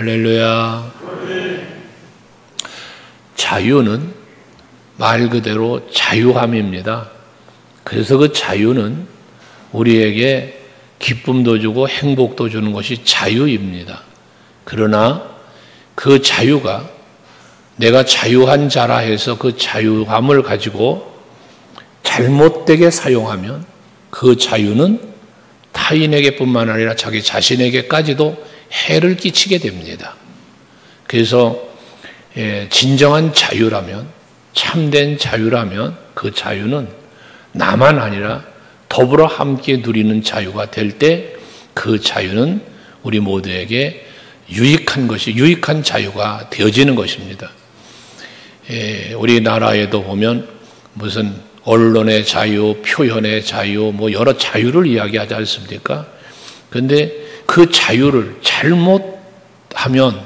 할렐루야. 자유는 말 그대로 자유함입니다. 그래서 그 자유는 우리에게 기쁨도 주고 행복도 주는 것이 자유입니다. 그러나 그 자유가 내가 자유한 자라 해서 그 자유함을 가지고 잘못되게 사용하면 그 자유는 타인에게뿐만 아니라 자기 자신에게까지도 해를 끼치게 됩니다. 그래서 진정한 자유라면, 참된 자유라면 그 자유는 나만 아니라 더불어 함께 누리는 자유가 될 때 그 자유는 우리 모두에게 유익한 것이, 유익한 자유가 되어지는 것입니다. 우리나라에도 보면 무슨 언론의 자유, 표현의 자유, 뭐 여러 자유를 이야기하지 않습니까? 그런데 그 자유를 잘못하면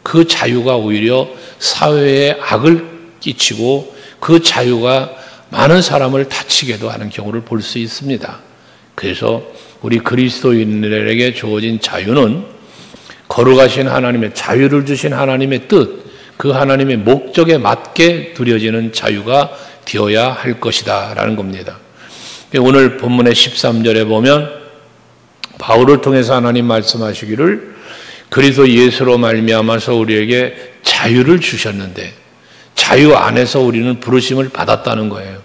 그 자유가 오히려 사회에 악을 끼치고 그 자유가 많은 사람을 다치게도 하는 경우를 볼 수 있습니다. 그래서 우리 그리스도인들에게 주어진 자유는 거룩하신 하나님의, 자유를 주신 하나님의 뜻, 그 하나님의 목적에 맞게 누려지는 자유가 되어야 할 것이다 라는 겁니다. 오늘 본문의 13절에 보면 바울을 통해서 하나님 말씀하시기를 그리스도 예수로 말미암아서 우리에게 자유를 주셨는데 자유 안에서 우리는 부르심을 받았다는 거예요.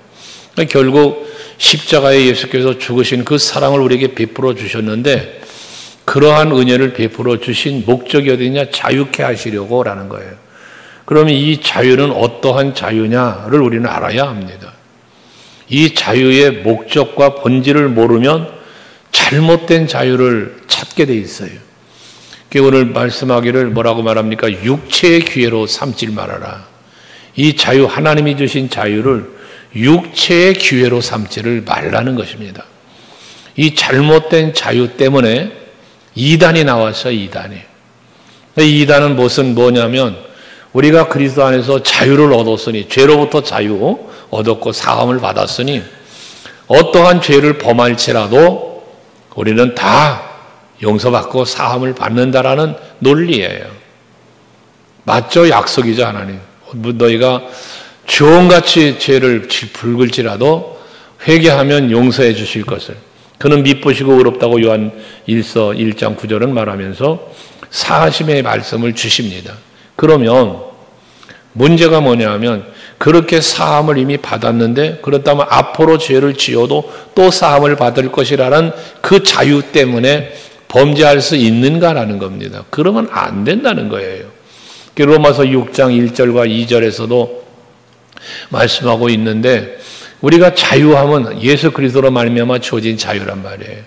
결국 십자가에 예수께서 죽으신 그 사랑을 우리에게 베풀어 주셨는데 그러한 은혜를 베풀어 주신 목적이 어디냐? 자유케 하시려고 라는 거예요. 그러면 이 자유는 어떠한 자유냐를 우리는 알아야 합니다. 이 자유의 목적과 본질을 모르면 잘못된 자유를 찾게 돼 있어요. 오늘 말씀하기를 뭐라고 말합니까? 육체의 기회로 삼지 말아라. 이 자유, 하나님이 주신 자유를 육체의 기회로 삼지를 말라는 것입니다. 이 잘못된 자유 때문에 이단이 나왔어요. 이단이. 이단은 뭐냐면 우리가 그리스도 안에서 자유를 얻었으니, 죄로부터 자유 얻었고 사함을 받았으니 어떠한 죄를 범할지라도 우리는 다 용서받고 사함을 받는다라는 논리예요. 맞죠? 약속이죠, 하나님. 너희가 주홍같이 죄를 붉을지라도 회개하면 용서해 주실 것을. 그는 미쁘시고 의롭다고 요한 1서 1장 9절은 말하면서 사하심의 말씀을 주십니다. 그러면 문제가 뭐냐면 그렇게 사함을 이미 받았는데 그렇다면 앞으로 죄를 지어도 또 사함을 받을 것이라는 그 자유 때문에 범죄할 수 있는가라는 겁니다. 그러면 안 된다는 거예요. 로마서 6장 1절과 2절에서도 말씀하고 있는데 우리가 자유함은 예수 그리스도로 말미암아 주어진 자유란 말이에요.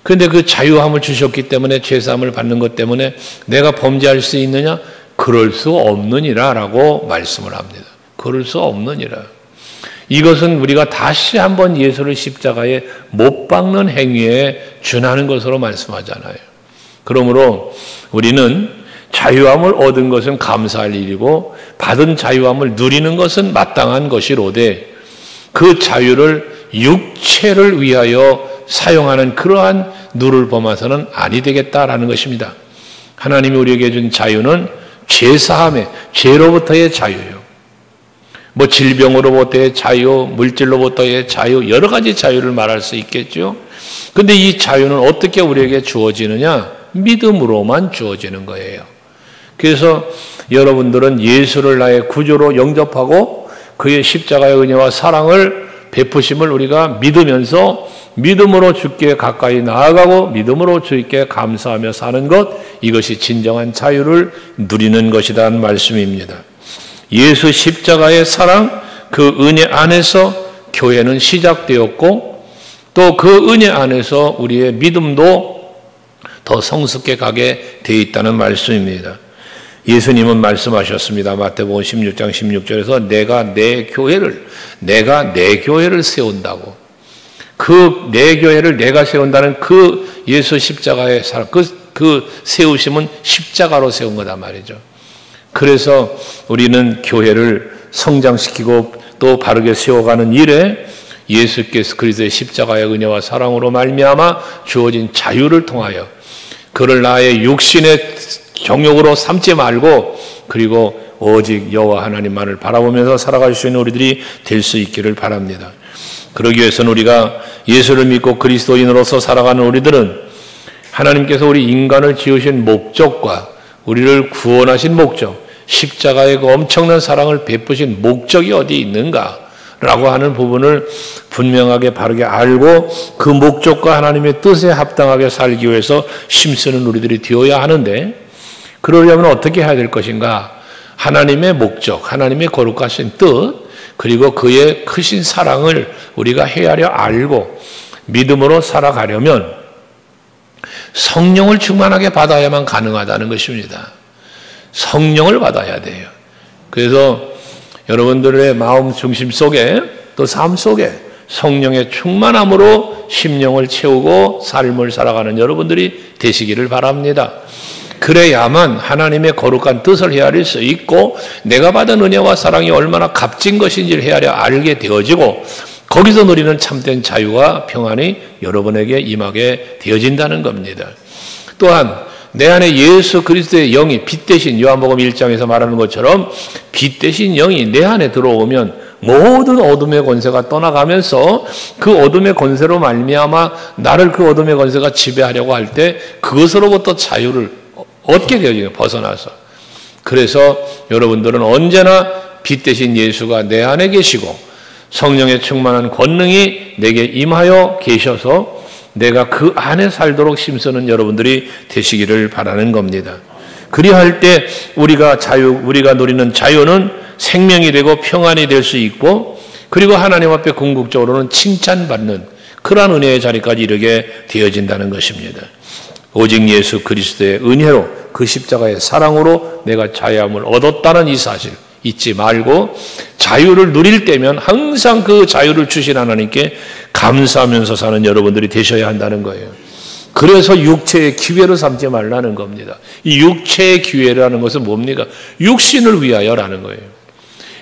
그런데 그 자유함을 주셨기 때문에 죄사함을 받는 것 때문에 내가 범죄할 수 있느냐? 그럴 수 없느니라 라고 말씀을 합니다. 그럴 수 없느니라. 이것은 우리가 다시 한번 예수를 십자가에 못 박는 행위에 준하는 것으로 말씀하잖아요. 그러므로 우리는 자유함을 얻은 것은 감사할 일이고 받은 자유함을 누리는 것은 마땅한 것이로되 그 자유를 육체를 위하여 사용하는 그러한 누를 범해서는 아니 되겠다라는 것입니다. 하나님이 우리에게 준 자유는 죄사함의, 죄로부터의 자유예요. 뭐 질병으로부터의 자유, 물질로부터의 자유, 여러 가지 자유를 말할 수 있겠죠. 그런데 이 자유는 어떻게 우리에게 주어지느냐? 믿음으로만 주어지는 거예요. 그래서 여러분들은 예수를 나의 구주로 영접하고 그의 십자가의 은혜와 사랑을 베푸심을 우리가 믿으면서 믿음으로 주께 가까이 나아가고 믿음으로 주께 감사하며 사는 것, 이것이 진정한 자유를 누리는 것이라는 말씀입니다. 예수 십자가의 사랑, 그 은혜 안에서 교회는 시작되었고 또 그 은혜 안에서 우리의 믿음도 더 성숙해 가게 되어 있다는 말씀입니다. 예수님은 말씀하셨습니다. 마태복음 16장 16절에서 내가 내 교회를 세운다고. 그 내 교회를 내가 세운다는 그 예수 십자가의 사랑, 그 세우심은 십자가로 세운 거단 말이죠. 그래서 우리는 교회를 성장시키고 또 바르게 세워가는 일에 예수께서 그리스도의 십자가의 은혜와 사랑으로 말미암아 주어진 자유를 통하여 그를 나의 육신의 정욕으로 삼지 말고 그리고 오직 여호와 하나님만을 바라보면서 살아갈 수 있는 우리들이 될 수 있기를 바랍니다. 그러기 위해서는 우리가 예수를 믿고 그리스도인으로서 살아가는 우리들은 하나님께서 우리 인간을 지으신 목적과 우리를 구원하신 목적, 십자가의 그 엄청난 사랑을 베푸신 목적이 어디 있는가라고 하는 부분을 분명하게 바르게 알고 그 목적과 하나님의 뜻에 합당하게 살기 위해서 힘쓰는 우리들이 되어야 하는데, 그러려면 어떻게 해야 될 것인가? 하나님의 목적, 하나님의 거룩하신 뜻, 그리고 그의 크신 사랑을 우리가 헤아려 알고 믿음으로 살아가려면 성령을 충만하게 받아야만 가능하다는 것입니다. 성령을 받아야 돼요. 그래서 여러분들의 마음 중심 속에 또 삶 속에 성령의 충만함으로 심령을 채우고 삶을 살아가는 여러분들이 되시기를 바랍니다. 그래야만 하나님의 거룩한 뜻을 헤아릴 수 있고 내가 받은 은혜와 사랑이 얼마나 값진 것인지를 헤아려 알게 되어지고 거기서 누리는 참된 자유와 평안이 여러분에게 임하게 되어진다는 겁니다. 또한 내 안에 예수 그리스도의 영이 빛 대신 요한복음 1장에서 말하는 것처럼 빛 대신 영이 내 안에 들어오면 모든 어둠의 권세가 떠나가면서 그 어둠의 권세로 말미암아 나를 그 어둠의 권세가 지배하려고 할 때 그것으로부터 자유를 얻게 되어지는 벗어나서. 그래서 여러분들은 언제나 빛 대신 예수가 내 안에 계시고 성령의 충만한 권능이 내게 임하여 계셔서 내가 그 안에 살도록 힘쓰는 여러분들이 되시기를 바라는 겁니다. 그리할 때 우리가 누리는 자유는 생명이 되고 평안이 될 수 있고 그리고 하나님 앞에 궁극적으로는 칭찬받는 그러한 은혜의 자리까지 이르게 되어진다는 것입니다. 오직 예수 그리스도의 은혜로 그 십자가의 사랑으로 내가 자유함을 얻었다는 이 사실 잊지 말고 자유를 누릴 때면 항상 그 자유를 주신 하나님께 감사하면서 사는 여러분들이 되셔야 한다는 거예요. 그래서 육체의 기회로 삼지 말라는 겁니다. 이 육체의 기회라는 것은 뭡니까? 육신을 위하여라는 거예요.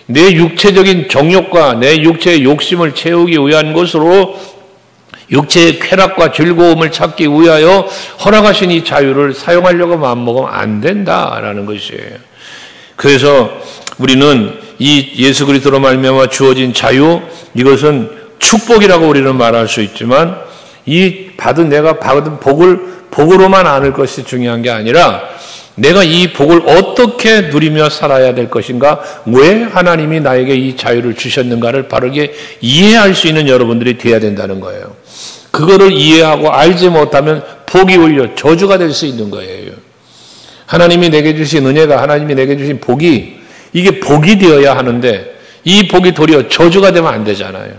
내 육체적인 정욕과 내 육체의 욕심을 채우기 위한 것으로 육체의 쾌락과 즐거움을 찾기 위하여 허락하신 이 자유를 사용하려고 마음먹으면 안 된다라는 것이에요. 그래서 우리는 이 예수 그리스도로 말미암아 주어진 자유, 이것은 축복이라고 우리는 말할 수 있지만 내가 받은 복으로만 아는 것이 중요한 게 아니라 내가 이 복을 어떻게 누리며 살아야 될 것인가, 왜 하나님이 나에게 이 자유를 주셨는가를 바르게 이해할 수 있는 여러분들이 되어야 된다는 거예요. 그거를 이해하고 알지 못하면 복이 오히려 저주가 될 수 있는 거예요. 하나님이 내게 주신 은혜가, 하나님이 내게 주신 복이, 이게 복이 되어야 하는데 이 복이 도리어 저주가 되면 안 되잖아요.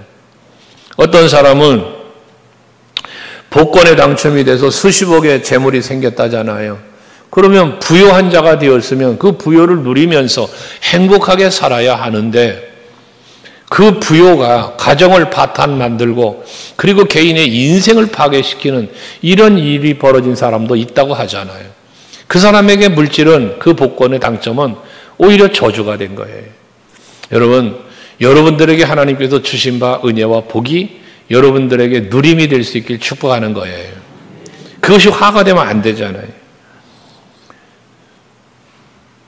어떤 사람은 복권에 당첨이 돼서 수십억의 재물이 생겼다잖아요. 그러면 부유한 자가 되었으면 그 부유를 누리면서 행복하게 살아야 하는데 그 부유가 가정을 파탄 만들고 그리고 개인의 인생을 파괴시키는 이런 일이 벌어진 사람도 있다고 하잖아요. 그 사람에게 물질은, 그 복권의 당첨은 오히려 저주가 된 거예요. 여러분들에게 하나님께서 주신 바 은혜와 복이 여러분들에게 누림이 될 수 있길 축복하는 거예요. 그것이 화가 되면 안 되잖아요.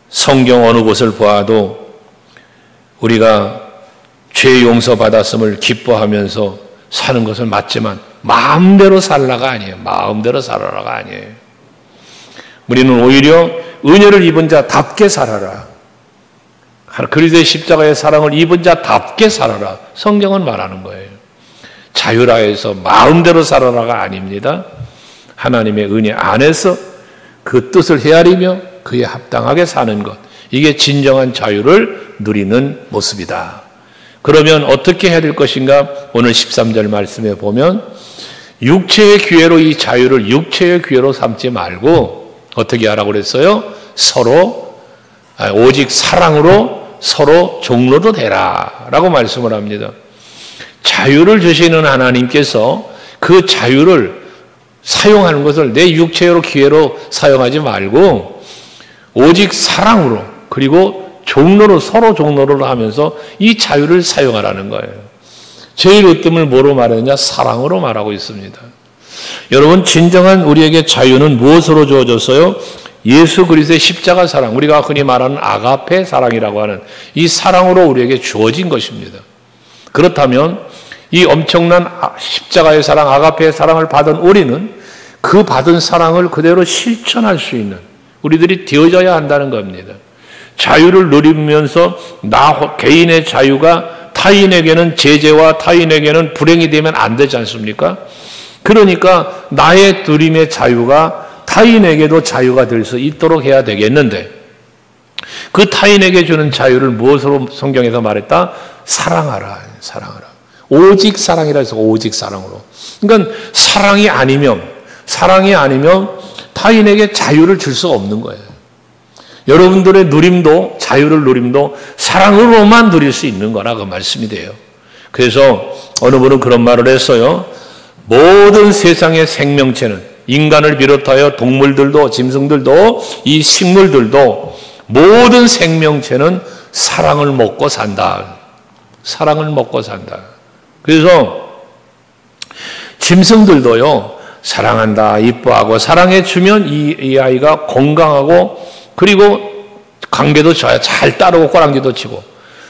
성경 어느 곳을 보아도 우리가 죄 용서받았음을 기뻐하면서 사는 것은 맞지만 마음대로 살라가 아니에요. 마음대로 살아라가 아니에요. 우리는 오히려 은혜를 입은 자답게 살아라. 그리스도의 십자가의 사랑을 입은 자답게 살아라. 성경은 말하는 거예요. 자유라해서 마음대로 살아라가 아닙니다. 하나님의 은혜 안에서 그 뜻을 헤아리며 그에 합당하게 사는 것, 이게 진정한 자유를 누리는 모습이다. 그러면 어떻게 해야 될 것인가? 오늘 13절 말씀에 보면 육체의 기회로 이 자유를 육체의 기회로 삼지 말고 어떻게 하라고 그랬어요? 오직 사랑으로 서로 종로도 되라 라고 말씀을 합니다. 자유를 주시는 하나님께서 그 자유를 사용하는 것을 내 육체로 기회로 사용하지 말고 오직 사랑으로, 그리고 종로로, 서로 종로를 하면서 이 자유를 사용하라는 거예요. 제일 으뜸을 뭐로 말하느냐? 사랑으로 말하고 있습니다. 여러분, 진정한 우리에게 자유는 무엇으로 주어졌어요? 예수 그리스도의 십자가 사랑, 우리가 흔히 말하는 아가페 사랑이라고 하는 이 사랑으로 우리에게 주어진 것입니다. 그렇다면 이 엄청난 십자가의 사랑, 아가페의 사랑을 받은 우리는 그 받은 사랑을 그대로 실천할 수 있는 우리들이 되어져야 한다는 겁니다. 자유를 누리면서 나 개인의 자유가 타인에게는 제재와 타인에게는 불행이 되면 안 되지 않습니까? 그러니까 나의 누림의 자유가 타인에게도 자유가 될 수 있도록 해야 되겠는데, 그 타인에게 주는 자유를 무엇으로 성경에서 말했다? 사랑하라. 사랑하라. 오직 사랑이라 해서 오직 사랑으로. 그러니까 사랑이 아니면 타인에게 자유를 줄 수 없는 거예요. 여러분들의 누림도, 자유를 누림도 사랑으로만 누릴 수 있는 거라 그 말씀이 돼요. 그래서 어느 분은 그런 말을 했어요. 모든 세상의 생명체는, 인간을 비롯하여 동물들도, 짐승들도, 이 식물들도, 모든 생명체는 사랑을 먹고 산다. 사랑을 먹고 산다. 그래서 짐승들도요, 사랑한다, 이뻐하고 사랑해주면 이 아이가 건강하고, 그리고 관계도 좋아요. 잘 따르고 꼬랑지도 치고.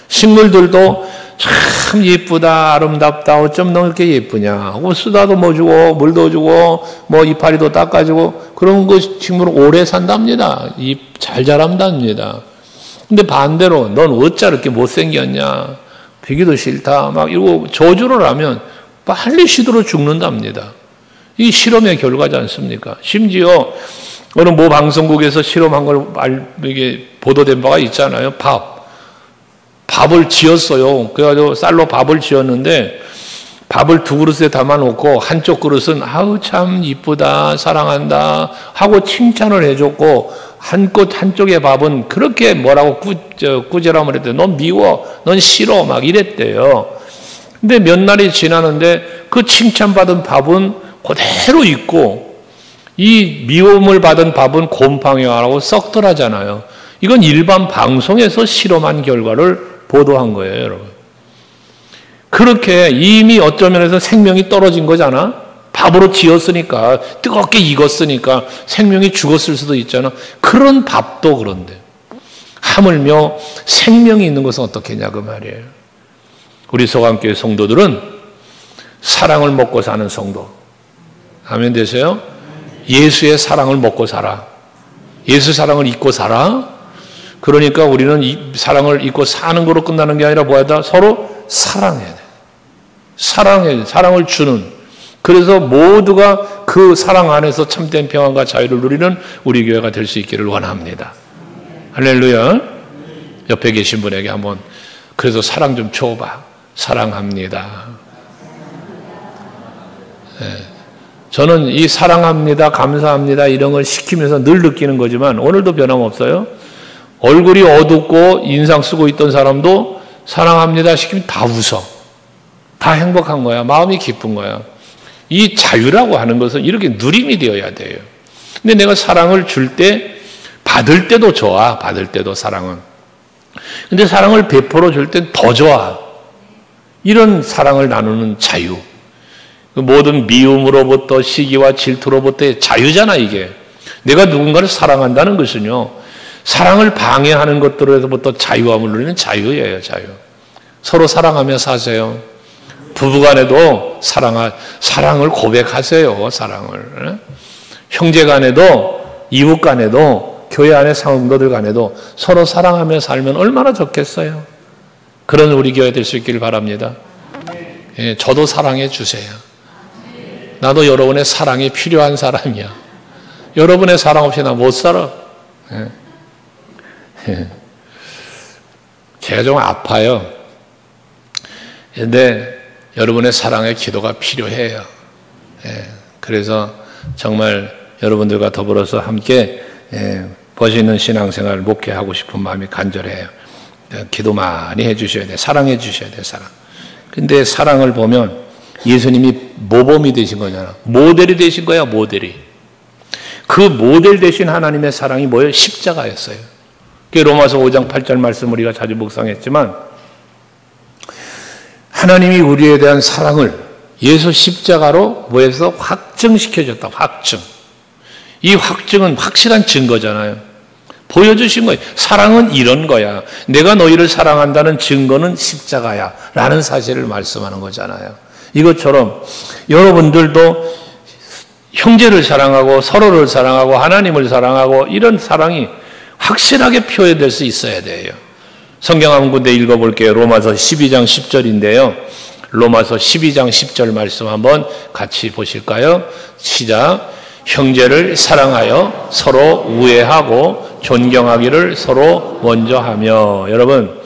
식물들도 참 예쁘다, 아름답다, 어쩜 너 이렇게 예쁘냐. 쓰다도 뭐 주고, 물도 주고, 뭐 이파리도 닦아주고, 그런 그 식물은 오래 산답니다. 잘 자란답니다. 근데 반대로, 넌 어찌 이렇게 못생겼냐. 비기도 싫다. 막 이러고 저주를 하면 빨리 시들어 죽는답니다. 이 실험의 결과지 않습니까? 심지어 어느 모 방송국에서 실험한 걸 이게 보도된 바가 있잖아요. 밥을 지었어요. 그래가지고 쌀로 밥을 지었는데 밥을 두 그릇에 담아놓고 한쪽 그릇은 아우 참 이쁘다, 사랑한다 하고 칭찬을 해줬고, 한쪽의 밥은 그렇게 뭐라고 꾸지람을 했대요. 넌 미워, 넌 싫어 막 이랬대요. 근데 몇 날이 지나는데 그 칭찬받은 밥은 그대로 있고, 이 미움을 받은 밥은 곰팡이하고 썩더라잖아요. 이건 일반 방송에서 실험한 결과를 보도한 거예요, 여러분. 그렇게 이미 어떤 면에서 생명이 떨어진 거잖아. 밥으로 지었으니까, 뜨겁게 익었으니까 생명이 죽었을 수도 있잖아. 그런 밥도 그런데 하물며 생명이 있는 것은 어떻겠냐 그 말이에요. 우리 소강교회 성도들은 사랑을 먹고 사는 성도. 아멘 되세요? 예수의 사랑을 먹고 살아. 예수 사랑을 잊고 살아. 그러니까 우리는 이 사랑을 잊고 사는 거로 끝나는 게 아니라 뭐야? 서로 사랑해야 돼. 사랑해야 돼. 사랑을 주는. 그래서 모두가 그 사랑 안에서 참된 평안과 자유를 누리는 우리 교회가 될 수 있기를 원합니다. 할렐루야. 옆에 계신 분에게 한번 그래서 사랑 좀 줘봐. 사랑합니다. 네. 저는 이 사랑합니다, 감사합니다 이런 걸 시키면서 늘 느끼는 거지만 오늘도 변함없어요. 얼굴이 어둡고 인상 쓰고 있던 사람도 사랑합니다 시키면 다 웃어. 다 행복한 거야. 마음이 기쁜 거야. 이 자유라고 하는 것은 이렇게 누림이 되어야 돼요. 근데 내가 사랑을 줄 때 받을 때도 좋아. 받을 때도 사랑은. 근데 사랑을 베풀어 줄 땐 더 좋아. 이런 사랑을 나누는 자유. 모든 미움으로부터 시기와 질투로부터의 자유잖아 이게. 내가 누군가를 사랑한다는 것은요, 사랑을 방해하는 것들로부터 자유함을 누리는 자유예요. 자유. 서로 사랑하며 사세요. 부부간에도 사랑을 고백하세요. 사랑을. 형제간에도, 이웃간에도, 교회 안의 성도들 간에도 서로 사랑하며 살면 얼마나 좋겠어요. 그런 우리 교회 될 수 있기를 바랍니다. 예, 저도 사랑해 주세요. 나도 여러분의 사랑이 필요한 사람이야. 여러분의 사랑 없이 나 못 살아. 예. 예. 제가 좀 아파요. 그런데 여러분의 사랑의 기도가 필요해요. 예. 그래서 정말 여러분들과 더불어서 함께 버시는 신앙생활 목회하고 싶은 마음이 간절해요. 기도 많이 해주셔야 돼. 사랑해 주셔야 돼. 사랑. 근데 사랑을 보면 예수님이 모범이 되신 거잖아. 모델이 되신 거야. 모델이. 그 모델 되신 하나님의 사랑이 뭐예요? 십자가였어요. 그게 로마서 5장 8절 말씀 우리가 자주 묵상했지만, 하나님이 우리에 대한 사랑을 예수 십자가로 뭐해서 확증시켜줬다. 확증. 이 확증은 확실한 증거잖아요. 보여주신 거예요. 사랑은 이런 거야. 내가 너희를 사랑한다는 증거는 십자가야 라는 사실을 말씀하는 거잖아요. 이것처럼 여러분들도 형제를 사랑하고 서로를 사랑하고 하나님을 사랑하고 이런 사랑이 확실하게 표현될 수 있어야 돼요. 성경 한 군데 읽어볼게요. 로마서 12장 10절인데요. 로마서 12장 10절 말씀 한번 같이 보실까요? 시작. 형제를 사랑하여 서로 우애하고 존경하기를 서로 먼저 하며. 여러분,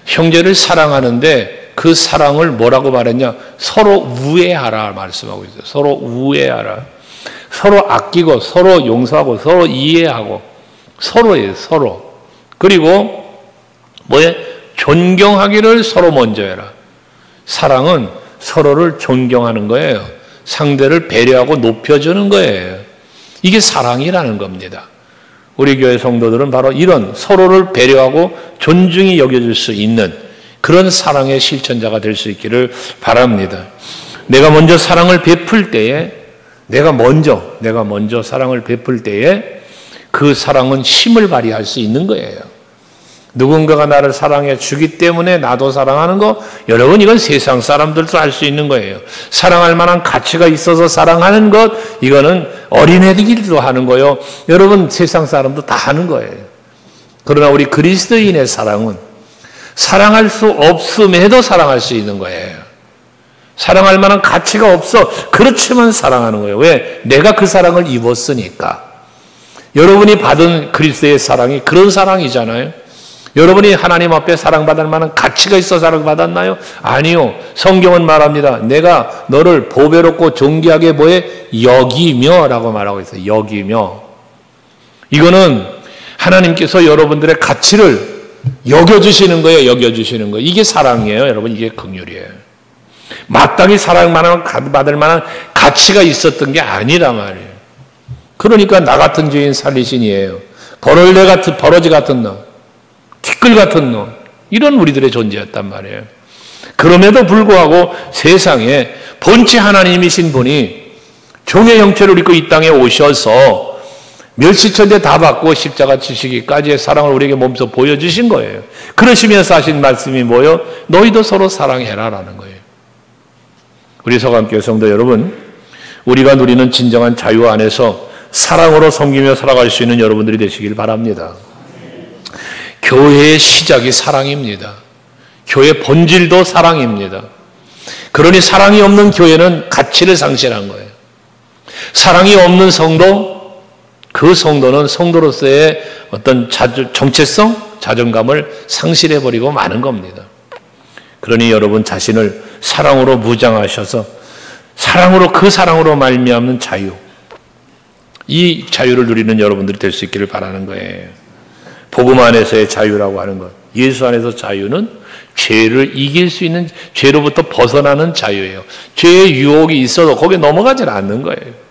형제를 사랑하는데 그 사랑을 뭐라고 말했냐? 서로 우애하라 말씀하고 있어요. 서로 우애하라. 서로 아끼고 서로 용서하고 서로 이해하고 서로예요. 서로. 그리고 뭐에? 존경하기를 서로 먼저 해라. 사랑은 서로를 존경하는 거예요. 상대를 배려하고 높여주는 거예요. 이게 사랑이라는 겁니다. 우리 교회 성도들은 바로 이런 서로를 배려하고 존중히 여겨줄 수 있는 그런 사랑의 실천자가 될 수 있기를 바랍니다. 내가 먼저 사랑을 베풀 때에 내가 먼저 사랑을 베풀 때에 그 사랑은 힘을 발휘할 수 있는 거예요. 누군가가 나를 사랑해 주기 때문에 나도 사랑하는 거, 여러분 이건 세상 사람들도 할 수 있는 거예요. 사랑할 만한 가치가 있어서 사랑하는 것, 이거는 어린애들도 하는 거요. 여러분 세상 사람도 다 하는 거예요. 그러나 우리 그리스도인의 사랑은 사랑할 수 없음에도 사랑할 수 있는 거예요. 사랑할 만한 가치가 없어. 그렇지만 사랑하는 거예요. 왜? 내가 그 사랑을 입었으니까. 여러분이 받은 그리스도의 사랑이 그런 사랑이잖아요. 여러분이 하나님 앞에 사랑받을 만한 가치가 있어 사랑받았나요? 아니요. 성경은 말합니다. 내가 너를 보배롭고 존귀하게 여기며 라고 말하고 있어요. 여기며. 이거는 하나님께서 여러분들의 가치를 여겨주시는 거예요. 여겨주시는 거예요. 이게 사랑이에요. 여러분 이게 긍휼이에요. 마땅히 사랑받을 만한 가치가 있었던 게 아니란 말이에요. 그러니까 나 같은 죄인 살리신이에요. 버러지 같은 놈, 티끌 같은 놈, 이런 우리들의 존재였단 말이에요. 그럼에도 불구하고 세상에 본체 하나님이신 분이 종의 형체를 입고 이 땅에 오셔서 멸시천대 다 받고 십자가 지시기까지의 사랑을 우리에게 몸소 보여주신 거예요. 그러시면서 하신 말씀이 뭐예요? 너희도 서로 사랑해라라는 거예요. 우리 서강교회 성도 여러분, 우리가 누리는 진정한 자유 안에서 사랑으로 섬기며 살아갈 수 있는 여러분들이 되시길 바랍니다. 교회의 시작이 사랑입니다. 교회 본질도 사랑입니다. 그러니 사랑이 없는 교회는 가치를 상실한 거예요. 사랑이 없는 성도, 그 성도는 성도로서의 어떤 정체성, 자존감을 상실해버리고 마는 겁니다. 그러니 여러분 자신을 사랑으로 무장하셔서 그 사랑으로 말미암는 자유, 이 자유를 누리는 여러분들이 될 수 있기를 바라는 거예요. 복음 안에서의 자유라고 하는 것, 예수 안에서 자유는 죄를 이길 수 있는, 죄로부터 벗어나는 자유예요. 죄의 유혹이 있어도 거기에 넘어가지 않는 거예요.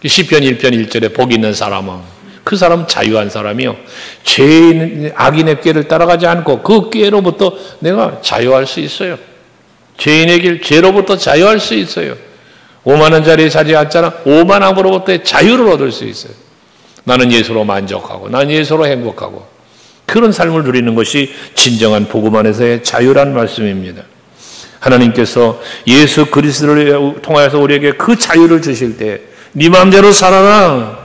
시편 1편 1절에 복 있는 사람은 그 사람은 자유한 사람이요. 죄인, 악인의 꾀를 따라가지 않고 그 꾀로부터 내가 자유할 수 있어요. 죄인의 길, 죄로부터 자유할 수 있어요. 5만 원짜리 사지 않잖아. 5만 원으로부터의 자유를 얻을 수 있어요. 나는 예수로 만족하고 나는 예수로 행복하고 그런 삶을 누리는 것이 진정한 복음 안에서의 자유란 말씀입니다. 하나님께서 예수 그리스도를 통하여서 우리에게 그 자유를 주실 때 네 마음대로 살아라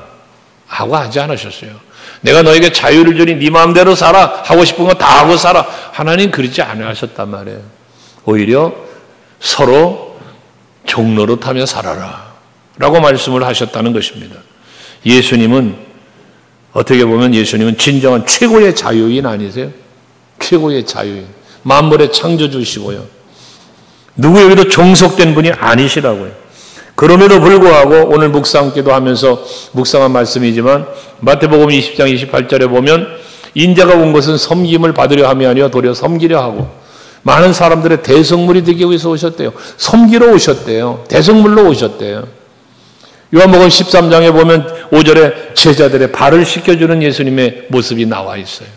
하고 하지 않으셨어요. 내가 너에게 자유를 주니 네 마음대로 살아, 하고 싶은 거 다 하고 살아. 하나님 그러지 않으셨단 말이에요. 오히려 서로 종노릇하며 살아라 라고 말씀을 하셨다는 것입니다. 예수님은 어떻게 보면 예수님은 진정한 최고의 자유인 아니세요? 최고의 자유인, 만물의 창조주시고요, 누구에게도 종속된 분이 아니시라고요. 그럼에도 불구하고 오늘 묵상기도 하면서 묵상한 말씀이지만 마태복음 20장 28절에 보면 인자가 온 것은 섬김을 받으려 함이 아니라 도리어 섬기려 하고, 많은 사람들의 대성물이 되기 위해서 오셨대요. 섬기러 오셨대요. 대성물로 오셨대요. 요한복음 13장에 보면 5절에 제자들의 발을 씻겨주는 예수님의 모습이 나와 있어요.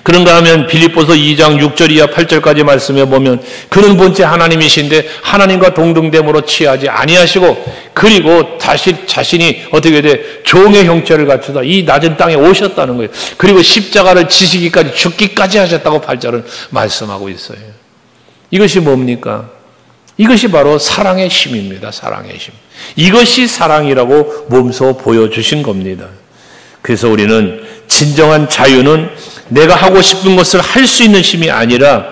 그런가 하면 빌립보서 2장 6절 이하 8절까지 말씀해 보면 그는 본체 하나님이신데 하나님과 동등됨으로 취하지 아니하시고 그리고 다시 자신이 어떻게 돼? 종의 형체를 갖추다 이 낮은 땅에 오셨다는 거예요. 그리고 십자가를 지시기까지 죽기까지 하셨다고 8절은 말씀하고 있어요. 이것이 뭡니까? 이것이 바로 사랑의 힘입니다. 사랑의 힘. 이것이 사랑이라고 몸소 보여주신 겁니다. 그래서 우리는 진정한 자유는 내가 하고 싶은 것을 할 수 있는 힘이 아니라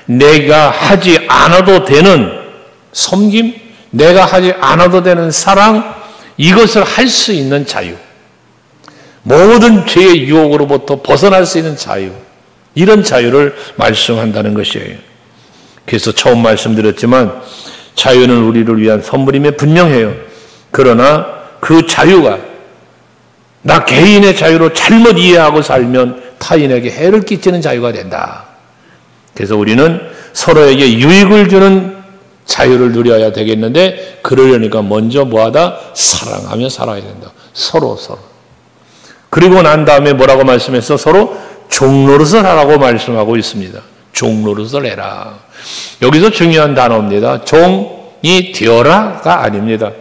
내가 하지 않아도 되는 섬김, 내가 하지 않아도 되는 사랑, 이것을 할 수 있는 자유. 모든 죄의 유혹으로부터 벗어날 수 있는 자유. 이런 자유를 말씀한다는 것이에요. 그래서 처음 말씀드렸지만 자유는 우리를 위한 선물임에 분명해요. 그러나 그 자유가 나 개인의 자유로 잘못 이해하고 살면 타인에게 해를 끼치는 자유가 된다. 그래서 우리는 서로에게 유익을 주는 자유를 누려야 되겠는데 그러려니까 먼저 뭐하다? 사랑하며 살아야 된다. 서로. 그리고 난 다음에 뭐라고 말씀했어? 서로 종노릇을 하라고 말씀하고 있습니다. 종노릇을 해라. 여기서 중요한 단어입니다. 종이 되어라가 아닙니다.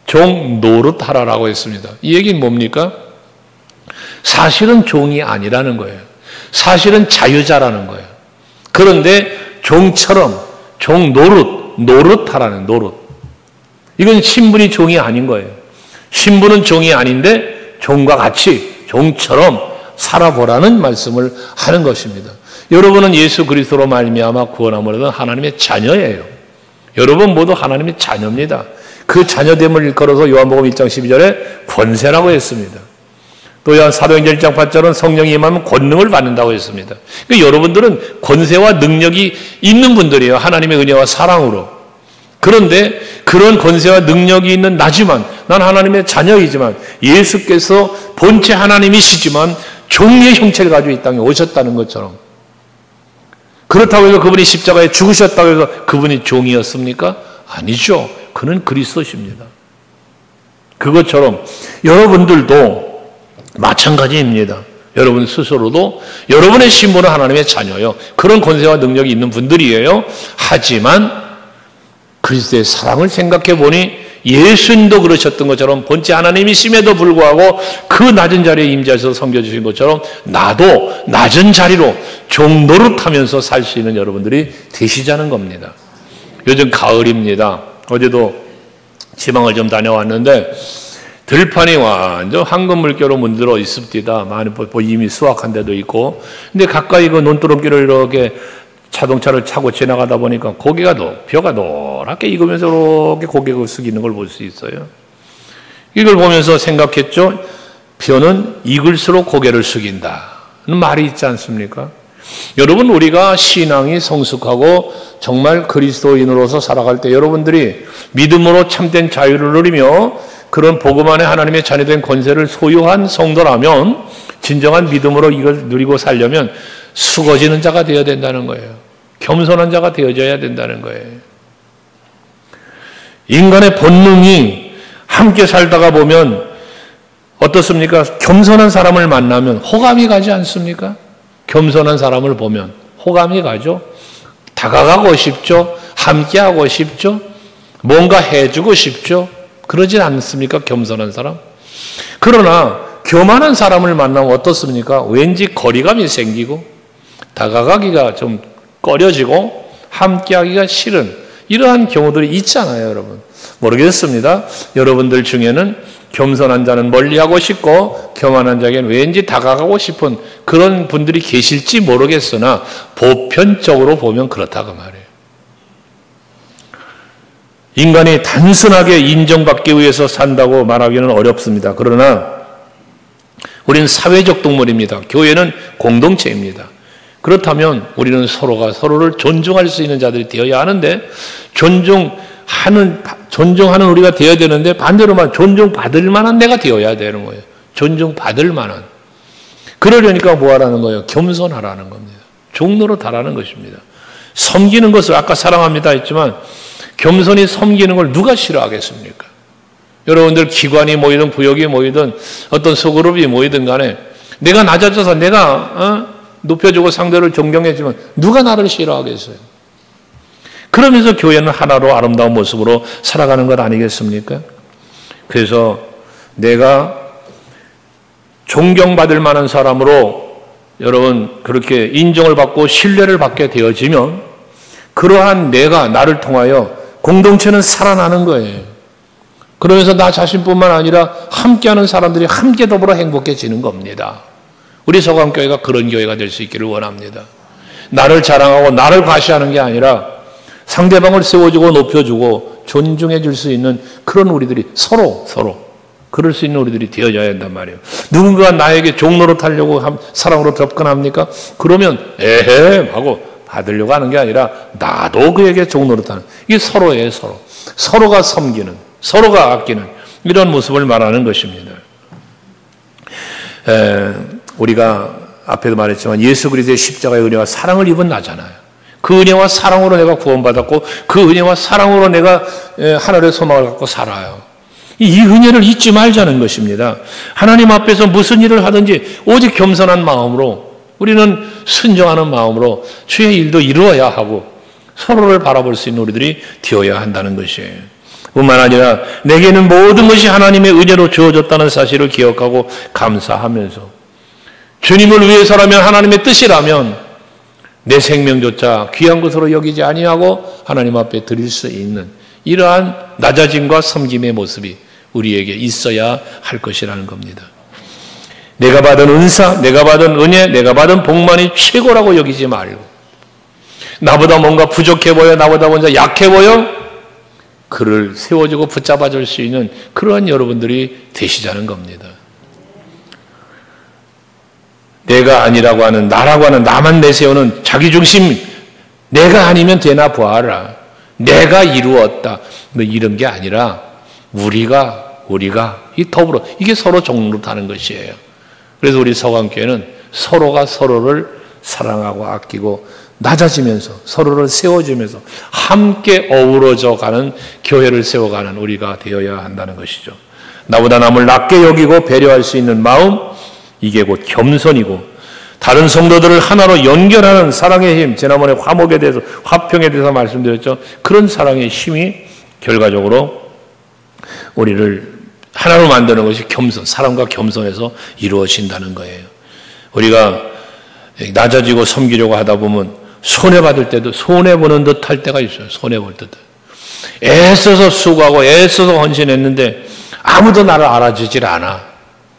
종노릇하라라고 했습니다. 이 얘기는 뭡니까? 사실은 종이 아니라는 거예요. 사실은 자유자라는 거예요. 그런데 종처럼 노릇하라는 노릇. 이건 신분이 종이 아닌 거예요. 신분은 종이 아닌데 종과 같이 종처럼 살아보라는 말씀을 하는 것입니다. 여러분은 예수 그리스도로 말미암아 구원함을 얻은 하나님의 자녀예요. 여러분 모두 하나님의 자녀입니다. 그 자녀됨을 일컬어서 요한복음 1장 12절에 권세라고 했습니다. 또 사도행전 1장 8절은 성령이 임하면 권능을 받는다고 했습니다. 그러니까 여러분들은 권세와 능력이 있는 분들이에요. 하나님의 은혜와 사랑으로. 그런데 그런 권세와 능력이 있는 나지만 난 하나님의 자녀이지만 예수께서 본체 하나님이시지만 종의 형체를 가지고 이 땅에 오셨다는 것처럼 그렇다고 해서 그분이 십자가에 죽으셨다고 해서 그분이 종이었습니까? 아니죠. 그는 그리스도십니다. 그것처럼 여러분들도 마찬가지입니다. 여러분 스스로도 여러분의 신분은 하나님의 자녀요. 그런 권세와 능력이 있는 분들이에요. 하지만 그리스도의 사랑을 생각해 보니 예수님도 그러셨던 것처럼 본체 하나님이심에도 불구하고 그 낮은 자리에 임재하셔서 섬겨주신 것처럼 나도 낮은 자리로 종노릇하면서 살 수 있는 여러분들이 되시자는 겁니다. 요즘 가을입니다. 어제도 지방을 좀 다녀왔는데 들판이 완전 황금 물결로 문들어 있습니다. 많이 이미 수확한 데도 있고. 근데 가까이 그 논두렁길을 이렇게 자동차를 차고 지나가다 보니까 벼가 노랗게 익으면서 이렇게 고개가 숙이는 걸 볼 수 있어요. 이걸 보면서 생각했죠. 벼는 익을수록 고개를 숙인다는 말이 있지 않습니까? 여러분 우리가 신앙이 성숙하고 정말 그리스도인으로서 살아갈 때 여러분들이 믿음으로 참된 자유를 누리며 그런 복음 안에 하나님의 자녀된 권세를 소유한 성도라면 진정한 믿음으로 이걸 누리고 살려면 수고지는 자가 되어야 된다는 거예요. 겸손한 자가 되어져야 된다는 거예요. 인간의 본능이 함께 살다가 보면 어떻습니까? 겸손한 사람을 만나면 호감이 가지 않습니까? 겸손한 사람을 보면 호감이 가죠. 다가가고 싶죠. 함께하고 싶죠. 뭔가 해주고 싶죠. 그러진 않습니까? 겸손한 사람. 그러나 교만한 사람을 만나면 어떻습니까? 왠지 거리감이 생기고 다가가기가 좀 꺼려지고 함께하기가 싫은 이러한 경우들이 있잖아요. 여러분 모르겠습니다. 여러분들 중에는 겸손한 자는 멀리하고 싶고 교만한 자에게는 왠지 다가가고 싶은 그런 분들이 계실지 모르겠으나 보편적으로 보면 그렇다고 말해요. 인간이 단순하게 인정받기 위해서 산다고 말하기는 어렵습니다. 그러나 우리는 사회적 동물입니다. 교회는 공동체입니다. 그렇다면 우리는 서로가 서로를 존중할 수 있는 자들이 되어야 하는데 존중하는 우리가 되어야 되는데 반대로 말하면 존중받을 만한 내가 되어야 되는 거예요. 존중받을 만한. 그러려니까 뭐 하라는 거예요? 겸손하라는 겁니다. 종노릇하라는 것입니다. 섬기는 것을 아까 사랑합니다 했지만 겸손히 섬기는 걸 누가 싫어하겠습니까? 여러분들 기관이 모이든 구역이 모이든 어떤 소그룹이 모이든 간에 내가 낮아져서 내가 높여주고 상대를 존경해주면 누가 나를 싫어하겠어요? 그러면서 교회는 하나로 아름다운 모습으로 살아가는 것 아니겠습니까? 그래서 내가 존경받을 만한 사람으로 여러분 그렇게 인정을 받고 신뢰를 받게 되어지면 그러한 나를 통하여 공동체는 살아나는 거예요. 그러면서 나 자신뿐만 아니라 함께하는 사람들이 함께 더불어 행복해지는 겁니다. 우리 서강교회가 그런 교회가 될 수 있기를 원합니다. 나를 자랑하고 나를 과시하는 게 아니라 상대방을 세워주고 높여주고 존중해 줄 수 있는 그런 우리들이 서로 그럴 수 있는 우리들이 되어야 한단 말이에요. 누군가 나에게 종로로 타려고 사랑으로 접근합니까? 그러면 에헤 하고 받으려고 하는 게 아니라 나도 그에게 종로로 타는, 이게 서로예요. 서로가 섬기는, 서로가 아끼는 이런 모습을 말하는 것입니다. 우리가 앞에도 말했지만 예수 그리스도의 십자가의 은혜와 사랑을 입은 나잖아요. 그 은혜와 사랑으로 내가 구원받았고 그 은혜와 사랑으로 내가 하늘의 소망을 갖고 살아요. 이 은혜를 잊지 말자는 것입니다. 하나님 앞에서 무슨 일을 하든지 오직 겸손한 마음으로, 우리는 순종하는 마음으로 주의 일도 이루어야 하고 서로를 바라볼 수 있는 우리들이 되어야 한다는 것이에요. 뿐만 아니라 내게는 모든 것이 하나님의 은혜로 주어졌다는 사실을 기억하고 감사하면서 주님을 위해서라면, 하나님의 뜻이라면 내 생명조차 귀한 것으로 여기지 아니하고 하나님 앞에 드릴 수 있는 이러한 낮아짐과 섬김의 모습이 우리에게 있어야 할 것이라는 겁니다. 내가 받은 은사, 내가 받은 은혜, 내가 받은 복만이 최고라고 여기지 말고 나보다 뭔가 부족해 보여, 나보다 뭔가 약해 보여 그를 세워주고 붙잡아 줄 수 있는 그러한 여러분들이 되시자는 겁니다. 내가 아니라고 하는, 나라고 하는, 나만 내세우는 자기중심, 내가 아니면 되나 보아라, 내가 이루었다 뭐 이런 게 아니라 우리가 이 더불어, 이게 서로 종로타는 것이에요. 그래서 우리 서강교회는 서로가 서로를 사랑하고 아끼고 낮아지면서 서로를 세워주면서 함께 어우러져 가는 교회를 세워가는 우리가 되어야 한다는 것이죠. 나보다 남을 낮게 여기고 배려할 수 있는 마음, 이게 곧 겸손이고 다른 성도들을 하나로 연결하는 사랑의 힘, 지난번에 화목에 대해서, 화평에 대해서 말씀드렸죠. 그런 사랑의 힘이 결과적으로 우리를 하나로 만드는 것이 겸손, 사랑과 겸손에서 이루어진다는 거예요. 우리가 낮아지고 섬기려고 하다 보면 손해받을 때도 손해보는 듯 할 때가 있어요. 손해볼 듯. 애써서 수고하고 애써서 헌신했는데 아무도 나를 알아주질 않아.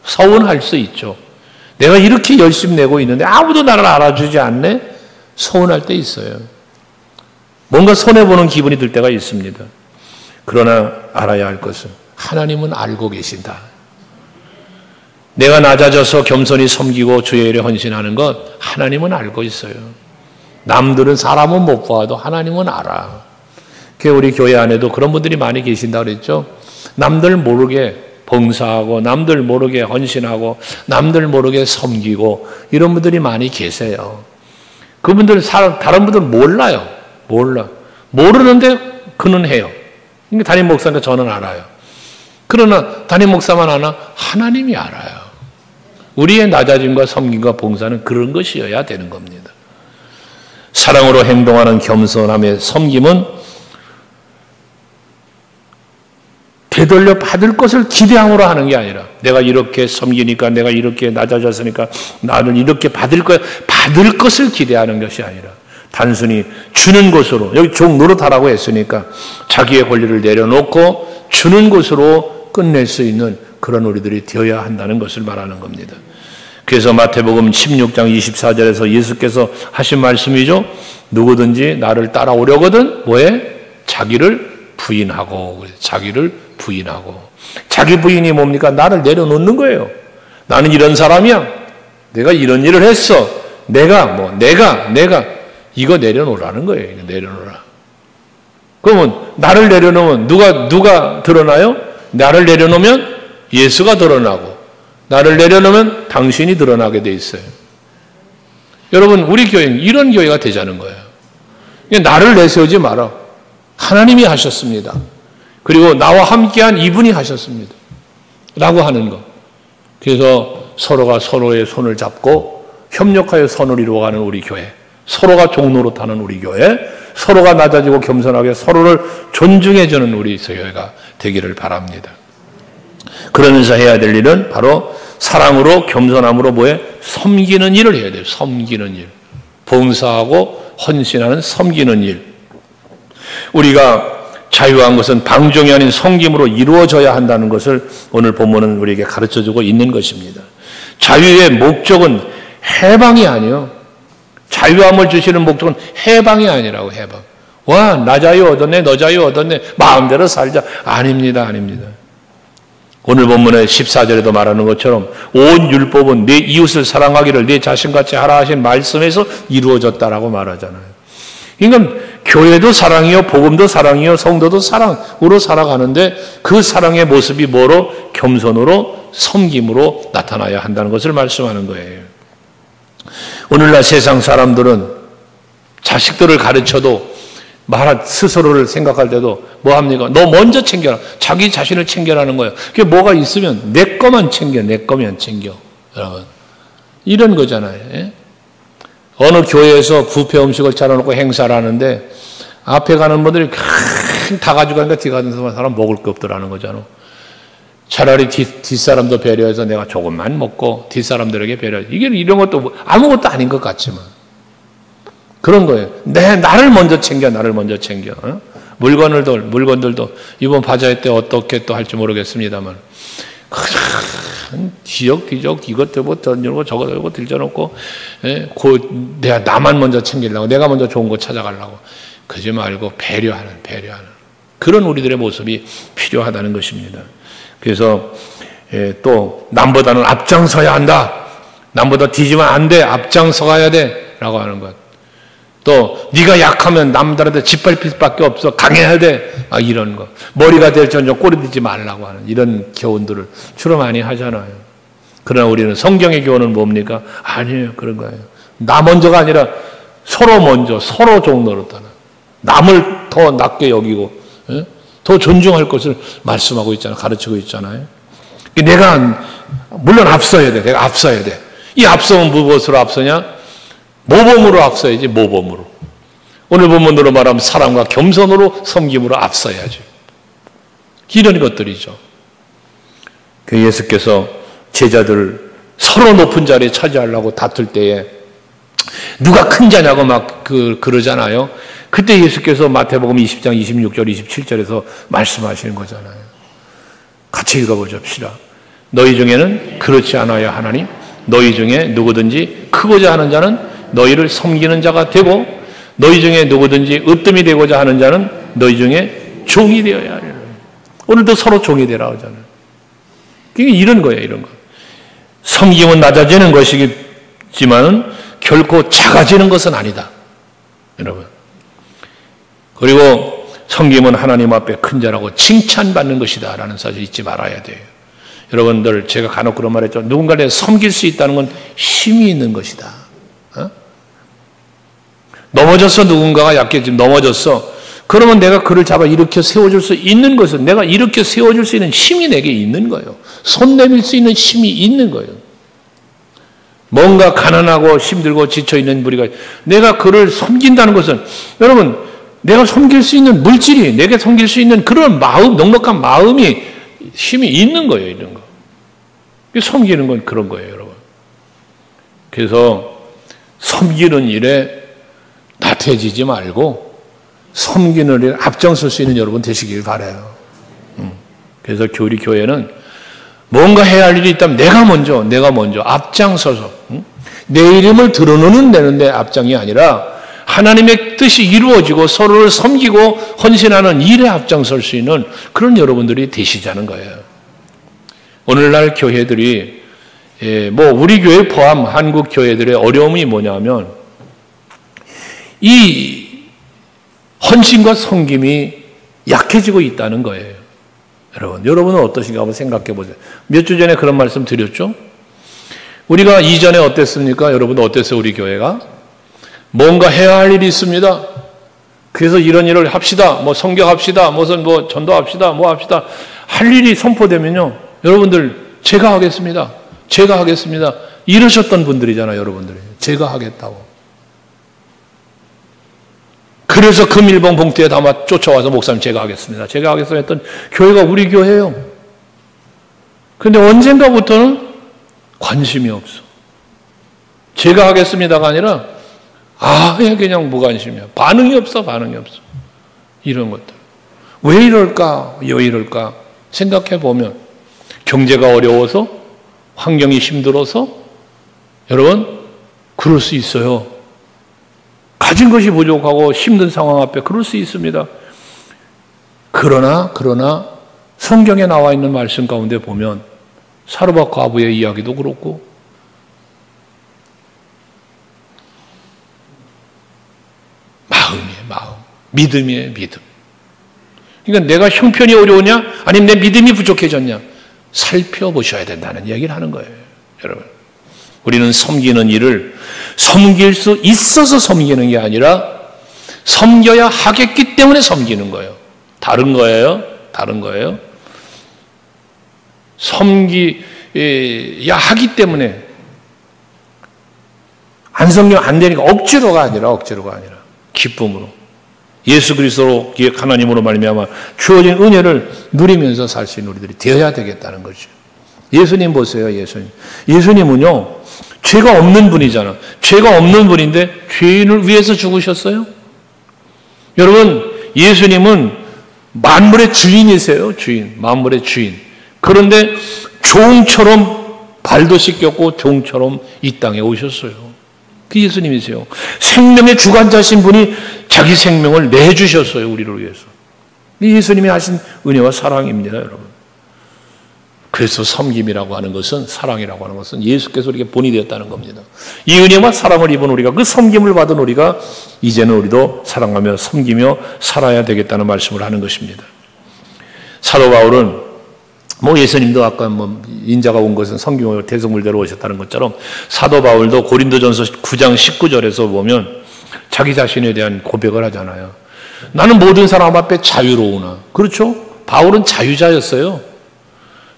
서운할 수 있죠. 내가 이렇게 열심히 내고 있는데 아무도 나를 알아주지 않네? 서운할 때 있어요. 뭔가 손해보는 기분이 들 때가 있습니다. 그러나 알아야 할 것은 하나님은 알고 계신다. 내가 낮아져서 겸손히 섬기고 주의 일에 헌신하는 것 하나님은 알고 있어요. 남들은, 사람은 못 봐도 하나님은 알아. 우리 교회 안에도 그런 분들이 많이 계신다고 그랬죠. 남들 모르게 봉사하고 남들 모르게 헌신하고 남들 모르게 섬기고 이런 분들이 많이 계세요. 그분들 다른 분들은 몰라요. 모르는데 그는 해요. 그러니까 담임 목사니까 저는 알아요. 그러나 담임 목사만 아나? 하나님이 알아요. 우리의 낮아짐과 섬김과 봉사는 그런 것이어야 되는 겁니다. 사랑으로 행동하는 겸손함의 섬김은 되돌려 받을 것을 기대함으로 하는 게 아니라 내가 이렇게 섬기니까, 내가 이렇게 낮아졌으니까 나는 이렇게 받을 거야, 받을 것을 기대하는 것이 아니라 단순히 주는 것으로, 여기 종 노릇하라고 했으니까 자기의 권리를 내려놓고 주는 것으로 끝낼 수 있는 그런 우리들이 되어야 한다는 것을 말하는 겁니다. 그래서 마태복음 16장 24절에서 예수께서 하신 말씀이죠. 누구든지 나를 따라오려거든 뭐해? 자기를 부인하고. 자기 부인이 뭡니까? 나를 내려놓는 거예요. 나는 이런 사람이야. 내가 이런 일을 했어. 내가 이거 내려놓으라는 거예요. 이거 내려놓으라. 그러면 나를 내려놓으면 누가 드러나요? 나를 내려놓으면 예수가 드러나고 나를 내려놓으면 당신이 드러나게 돼 있어요. 여러분, 우리 교회는 이런 교회가 되자는 거예요. 나를 내세우지 마라. 하나님이 하셨습니다. 그리고 나와 함께한 이분이 하셨습니다. 라고 하는 것. 그래서 서로가 서로의 손을 잡고 협력하여 선을 이루어가는 우리 교회, 서로가 종로로 타는 우리 교회, 서로가 낮아지고 겸손하게 서로를 존중해주는 우리 교회가 되기를 바랍니다. 그러면서 해야 될 일은 바로 사랑으로 겸손함으로 뭐에 섬기는 일을 해야 돼요. 섬기는 일. 봉사하고 헌신하는 섬기는 일. 우리가 자유한 것은 방종이 아닌 섬김으로 이루어져야 한다는 것을 오늘 본문은 우리에게 가르쳐주고 있는 것입니다. 자유의 목적은 해방이 아니요. 자유함을 주시는 목적은 해방이 아니라고. 해방. 와, 나 자유 얻었네, 너 자유 얻었네, 마음대로 살자. 아닙니다, 아닙니다. 오늘 본문의 14절에도 말하는 것처럼 온 율법은 내 이웃을 사랑하기를 내 자신같이 하라 하신 말씀에서 이루어졌다라고 말하잖아요. 그러니까 교회도 사랑이요, 복음도 사랑이요, 성도도 사랑으로 살아가는데 그 사랑의 모습이 뭐로? 겸손으로, 섬김으로 나타나야 한다는 것을 말씀하는 거예요. 오늘날 세상 사람들은 자식들을 가르쳐도 스스로를 생각할 때도 뭐 합니까? 너 먼저 챙겨라. 자기 자신을 챙겨라는 거예요. 그게 뭐가 있으면 내 거만 챙겨, 내 거면 챙겨. 여러분. 이런 거잖아요. 예? 어느 교회에서 뷔페 음식을 차려놓고 행사를 하는데 앞에 가는 분들이 다 가져가니까 뒤 가는 사람 먹을 게 없더라는 거잖아. 차라리 뒷사람도 배려해서 내가 조금만 먹고 뒷사람들에게 배려해. 이게 이런 것도 아무것도 아닌 것 같지만 그런 거예요. 나를 먼저 챙겨, 나를 먼저 챙겨. 어? 물건들도 이번 바자회 때 어떻게 또 할지 모르겠습니다만 뒤적 이것 들고 던져놓고 저것 들고 들져놓고 내가 나만 먼저 챙기려고, 내가 먼저 좋은 거 찾아가려고. 그러지 말고 배려하는 그런 우리들의 모습이 필요하다는 것입니다. 그래서 또 남보다는 앞장서야 한다. 남보다 뒤지면 안 돼. 앞장서 가야 돼. 라고 하는 것. 또 네가 약하면 남들한테 짓밟힐 수밖에 없어. 강해야 돼. 이런 거. 머리가 될지언정 꼬리 들지 말라고 하는 이런 교훈들을 주로 많이 하잖아요. 그러나 우리는 성경의 교훈은 뭡니까? 아니에요. 그런 거예요. 나 먼저가 아니라 서로 먼저, 서로 종로로 따라. 남을 더 낮게 여기고 더 존중할 것을 말씀하고 있잖아요. 가르치고 있잖아요. 내가 물론 앞서야 돼. 내가 앞서야 돼. 이 앞서면 무엇으로 앞서냐? 모범으로 앞서야지. 모범으로. 오늘 본문으로 말하면 사랑과 겸손으로 섬김으로 앞서야지. 이런 것들이죠. 그 예수께서 제자들 서로 높은 자리에 차지하려고 다툴 때에 누가 큰 자냐고 막 그러잖아요. 그때 예수께서 마태복음 20장 26절 27절에서 말씀하시는 거잖아요. 같이 읽어보십시다. 너희 중에는 그렇지 않아야 하나니 너희 중에 누구든지 크고자 하는 자는 너희를 섬기는 자가 되고 너희 중에 누구든지 으뜸이 되고자 하는 자는 너희 중에 종이 되어야 하리라. 오늘도 서로 종이 되라 하잖아요. 그게 이런 거예요. 이런 거. 섬김은 낮아지는 것이지만 결코 작아지는 것은 아니다. 여러분. 그리고 섬김은 하나님 앞에 큰 자라고 칭찬받는 것이다 라는 사실 잊지 말아야 돼요. 여러분들 제가 간혹 그런 말 했죠. 누군가를 섬길 수 있다는 건 힘이 있는 것이다. 넘어졌어. 누군가가 약해지면 넘어졌어. 그러면 내가 그를 잡아 일으켜 세워줄 수 있는 것은 내가 일으켜 세워줄 수 있는 힘이 내게 있는 거예요. 손 내밀 수 있는 힘이 있는 거예요. 뭔가 가난하고 힘들고 지쳐있는 우리가 내가 그를 섬긴다는 것은 여러분 내가 섬길 수 있는 물질이 내게 섬길 수 있는 그런 마음, 넉넉한 마음이 힘이 있는 거예요. 이런 거. 섬기는 건 그런 거예요. 여러분. 그래서 섬기는 일에 나태해지지 말고 섬기는 일에 앞장설 수 있는 여러분 되시길 바라요. 그래서 우리 교회는 뭔가 해야 할 일이 있다면 내가 먼저 앞장서서 내 이름을 드러내는 데는데 앞장이 아니라 하나님의 뜻이 이루어지고 서로를 섬기고 헌신하는 일에 앞장설 수 있는 그런 여러분들이 되시자는 거예요. 오늘날 교회들이 우리 교회 포함 한국 교회들의 어려움이 뭐냐면 이 헌신과 섬김이 약해지고 있다는 거예요. 여러분은 어떠신가 한번 생각해 보세요. 몇 주 전에 그런 말씀 드렸죠? 우리가 이전에 어땠습니까? 여러분 어땠어요? 우리 교회가? 뭔가 해야 할 일이 있습니다. 그래서 이런 일을 합시다. 성경합시다. 무슨 전도합시다. 합시다. 할 일이 선포되면요. 여러분들 제가 하겠습니다. 이러셨던 분들이잖아요. 여러분들이. 제가 하겠다고. 그래서 금일봉 봉투에 담아 쫓아와서 목사님 제가 하겠습니다. 제가 하겠습니다 했던 교회가 우리 교회예요. 그런데 언젠가부터는 관심이 없어. 제가 하겠습니다가 아니라 그냥 무관심이야. 반응이 없어. 이런 것들. 왜 이럴까? 생각해 보면 경제가 어려워서, 환경이 힘들어서, 여러분 그럴 수 있어요. 가진 것이 부족하고 힘든 상황 앞에 그럴 수 있습니다. 그러나 성경에 나와 있는 말씀 가운데 보면 사르밧 과부의 이야기도 그렇고 마음, 믿음이에요, 믿음. 그러니까 내가 형편이 어려우냐, 아니면 내 믿음이 부족해졌냐, 살펴보셔야 된다는 얘기를 하는 거예요, 여러분. 우리는 섬기는 일을 섬길 수 있어서 섬기는 게 아니라 섬겨야 하겠기 때문에 섬기는 거예요. 다른 거예요. 섬기야 하기 때문에 안 섬기면 안 되니까 억지로가 아니라 기쁨으로 예수 그리스도로 하나님으로 말미암아 주어진 은혜를 누리면서 살 수 있는 우리들이 되어야 되겠다는 거죠. 예수님 보세요. 예수님은요 죄가 없는 분이잖아. 죄가 없는 분인데 죄인을 위해서 죽으셨어요. 여러분 예수님은 만물의 주인이세요. 만물의 주인. 그런데 종처럼 발도 씻겼고 종처럼 이 땅에 오셨어요. 그 예수님이세요. 생명의 주관자신 분이 자기 생명을 내주셨어요. 우리를 위해서. 이 예수님이 하신 은혜와 사랑입니다, 여러분. 그래서 섬김이라고 하는 것은, 사랑이라고 하는 것은 예수께서 우리에게 본이 되었다는 겁니다. 이 은혜와 사랑을 입은 우리가, 그 섬김을 받은 우리가 이제는 우리도 사랑하며 섬기며 살아야 되겠다는 말씀을 하는 것입니다. 사도 바울은 예수님도 아까 인자가 온 것은 성경으로 대성물대로 오셨다는 것처럼 사도 바울도 고린도전서 9장 19절에서 보면 자기 자신에 대한 고백을 하잖아요. 나는 모든 사람 앞에 자유로우나. 그렇죠? 바울은 자유자였어요.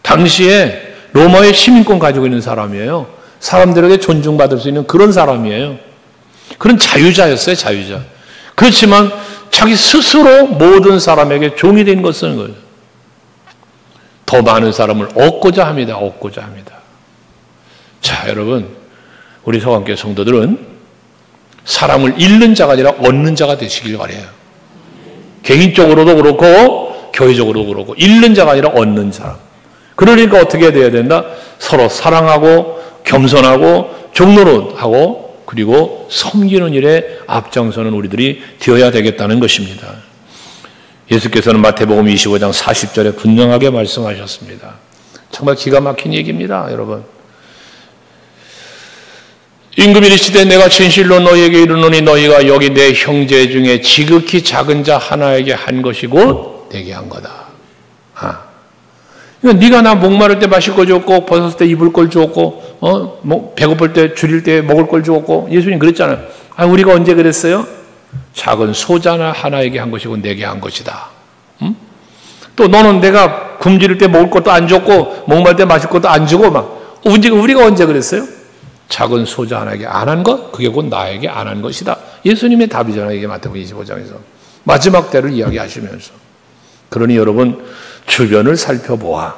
당시에 로마의 시민권 가지고 있는 사람이에요. 사람들에게 존중받을 수 있는 그런 사람이에요. 그런 자유자였어요. 자유자. 그렇지만 자기 스스로 모든 사람에게 종이 된 것은 거예요. 더 많은 사람을 얻고자 합니다. 자, 여러분, 우리 서강교회 성도들은 사람을 잃는 자가 아니라 얻는 자가 되시길 바라요. 개인적으로도 그렇고 교회적으로도 그렇고 잃는 자가 아니라 얻는 사람. 그러니까 어떻게 돼야 된다? 서로 사랑하고 겸손하고 종노릇하고 그리고 섬기는 일에 앞장서는 우리들이 되어야 되겠다는 것입니다. 예수께서는 마태복음 25장 40절에 분명하게 말씀하셨습니다. 정말 기가 막힌 얘기입니다, 여러분. 임금 이르시되 내가 진실로 너희에게 이르노니 너희가 여기 내 형제 중에 지극히 작은 자 하나에게 한 것이 곧 내게 한 거다. 그러니까 네가 나 목마를 때 마실 거 줬고 벗었을 때 입을 걸 주었고 배고플 때 줄일 때 먹을 걸 주었고 예수님 그랬잖아요. 우리가 언제 그랬어요? 작은 소자나 하나에게 한 것이고 내게 한 것이다. 또 너는 내가 굶주릴 때 먹을 것도 안 줬고 목마를 때 마실 것도 안 주고 우리가 언제 그랬어요? 작은 소자 하나에게 안 한 것? 그게 곧 나에게 안 한 것이다. 예수님의 답이잖아요. 이게 마태복음 25장에서. 마지막 때를 이야기하시면서. 그러니 여러분 주변을 살펴보아.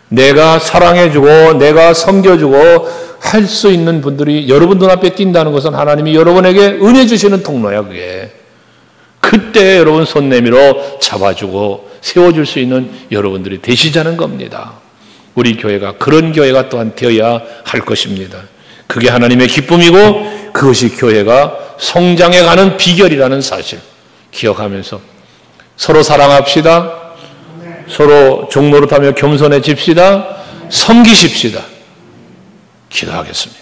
내가 사랑해주고 내가 섬겨주고 할 수 있는 분들이 여러분 눈앞에 띈다는 것은 하나님이 여러분에게 은혜 주시는 통로야 그게. 그때 여러분 손 내밀어 잡아주고 세워줄 수 있는 여러분들이 되시자는 겁니다. 우리 교회가 그런 교회가 또한 되어야 할 것입니다. 그게 하나님의 기쁨이고 그것이 교회가 성장해가는 비결이라는 사실 기억하면서 서로 사랑합시다. 서로 종노릇하며 겸손해집시다. 섬기십시다. 기도하겠습니다.